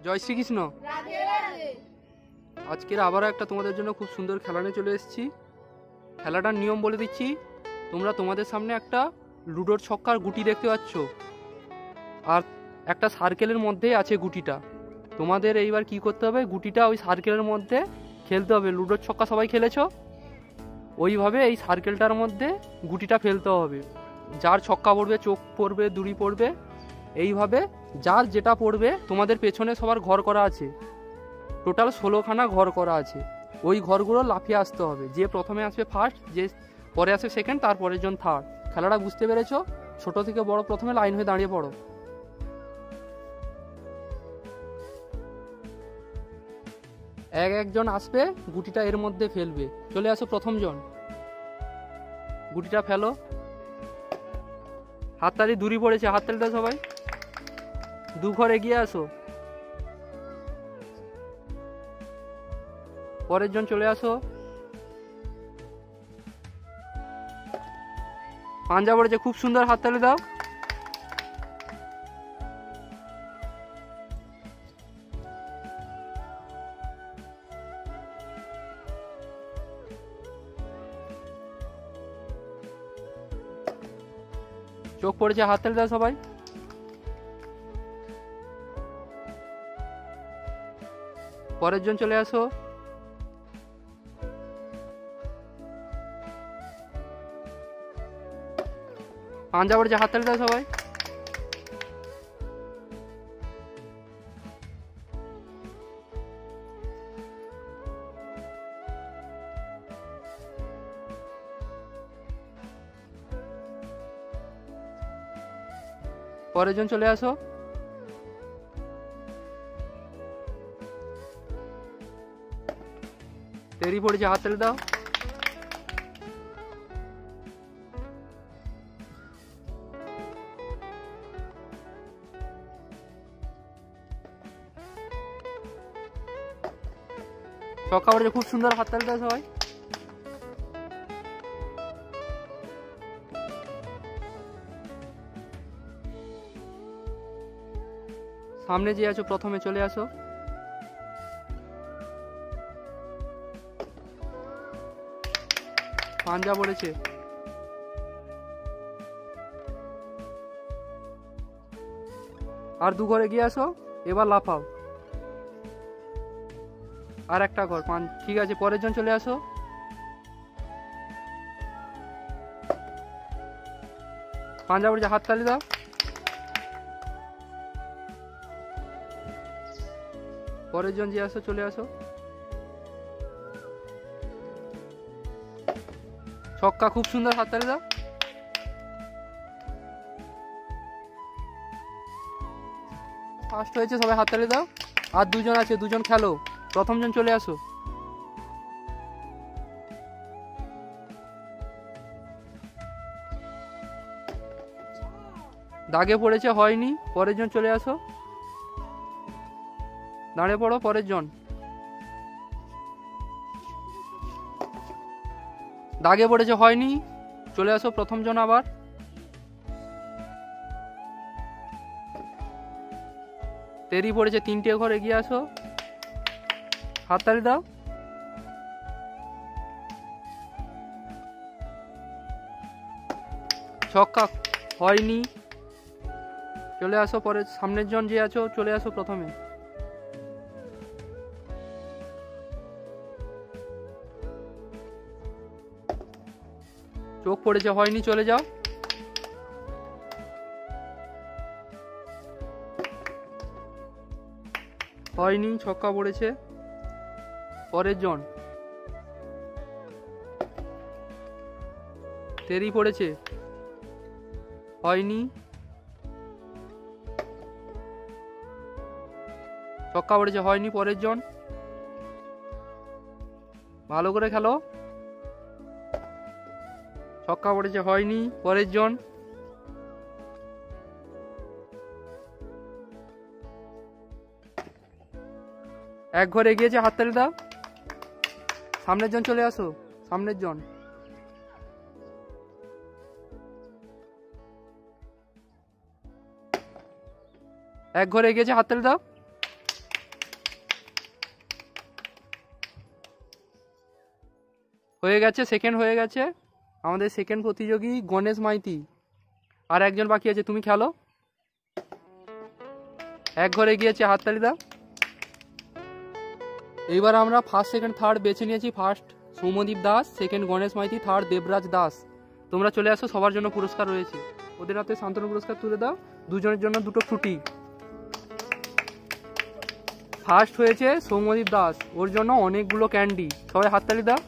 জয় শ্রীকৃষ্ণ। আজকের আবারও একটা তোমাদের জন্য খুব সুন্দর খেলা নিয়ে চলে এসেছি। খেলাটার নিয়ম বলে দিচ্ছি। তোমরা তোমাদের সামনে একটা লুডোর ছক্কার গুটি দেখতে পাচ্ছ, আর একটা সার্কেলের মধ্যেই আছে গুটিটা। তোমাদের এইবার কি করতে হবে, গুটিটা ওই সার্কেলের মধ্যে খেলতে হবে। লুডোর ছক্কা সবাই খেলেছো, ওইভাবে এই সার্কেলটার মধ্যে গুটিটা ফেলতে হবে। যার ছক্কা পড়বে, চোখ পড়বে, দুড়ি পড়বে, এইভাবে যার যেটা পড়বে। তোমাদের পেছনে সবার ঘর করা আছে, টোটাল 16খানা ঘর করা আছে। ওই ঘরগুলো লাফিয়ে আসতে হবে। যে প্রথমে আসবে ফার্স্ট, যে পরে আসবে সেকেন্ড, তারপরের জন থার্ড। খেলাটা বুঝতে পেরেছো? ছোট থেকে বড় প্রথমে লাইন হয়ে দাঁড়িয়ে পড়ো। একজন আসবে, গুটিটা এর মধ্যে ফেলবে। চলে আসো প্রথম জন, গুটিটা ফেলো। হাততালি, দূরি পড়েছে, হাততালিটা সবাই। দু ঘর এগিয়ে আসো। পরের জন চলে আসো। পাঞ্জা পড়েছে, খুব সুন্দর, হাততালি দাও। চোখ পড়েছে, হাততালি দাও সবাই। পরের জন চলে আসো। পাঞ্জা পড়েছে, হাততালি দাও সবাই। পরের জন চলে আসো। তেরি পড়েছে, হাততালি দাও। ছক্কা পড়েছে, খুব সুন্দর, হাততালি দাও সবাই। সামনে যে আছো প্রথমে চলে আসো। পাঞ্জা পড়েছে। আর দু ঘরে গিয়ে আসো, এবার লাফাও। আর একটা ঘর, ঠিক আছে। পরের জন চলে আসো। পাঞ্জা পড়েছে, হাততালি দাও। পরের জন যে আসো চলে আসো। ছক্কা, খুব সুন্দর, হাততালি দাও। ফার্স্ট হয়েছে, সবাই হাততালি দাও। আর দুজন আছে, দুজন খেলো। প্রথম জন চলে আসো। দাগে পড়েছে, হয়নি। পরের জন চলে আসো। দাঁড়িয়ে পড়ো, পরের জন। দাগে পড়েছে, হয়নি। চলে আসো প্রথম জন আবার। তেরি পড়েছে, তিনটে ঘর এগিয়ে আসো। হাততালি দাও। ছক্কা, হয়নি। চলে আসো পরের, সামনের জন যে আছো চলে আসো প্রথমে। চোখ পড়েছে, হয়নি। চলে যাও। হয়নি, ছক্কা পড়েছে। পরের জন। তেরি পড়েছে, হয়নি। ছক্কা পড়েছে, হয়নি। পরের জন। ভালো করে খেলো। ছক্কা পড়েছে, হয়নি। পরের জন। এক ঘর এগিয়েছে, হাততালি দাও। সামনের জন চলে আসো, সামনের জন। এক ঘরে এগিয়েছে, হাততালি দাও। হয়ে গেছে, সেকেন্ড হয়ে গেছে আমাদের সেকেন্ড প্রতিযোগী গণেশ মাইতি। আর একজন বাকি আছে, তুমি খেলো। এক ঘরে গিয়েছে, হাততালি দাও। এইবার আমরা ফার্স্ট সেকেন্ড থার্ড বেছে নিয়েছি। First Soumyadip Das, second Ganesh Maity, third Debraj Das. তোমরা চলে আসো, সবার জন্য পুরস্কার রয়েছে। ওদের হাতে শান্তনু পুরস্কার তুলে দাও। দুজনের জন্য দুটো ফ্রুটি। ফার্স্ট হয়েছে সৌম্যদীপ দাস, ওর জন্য অনেকগুলো ক্যান্ডি। সবাই হাততালি দাও।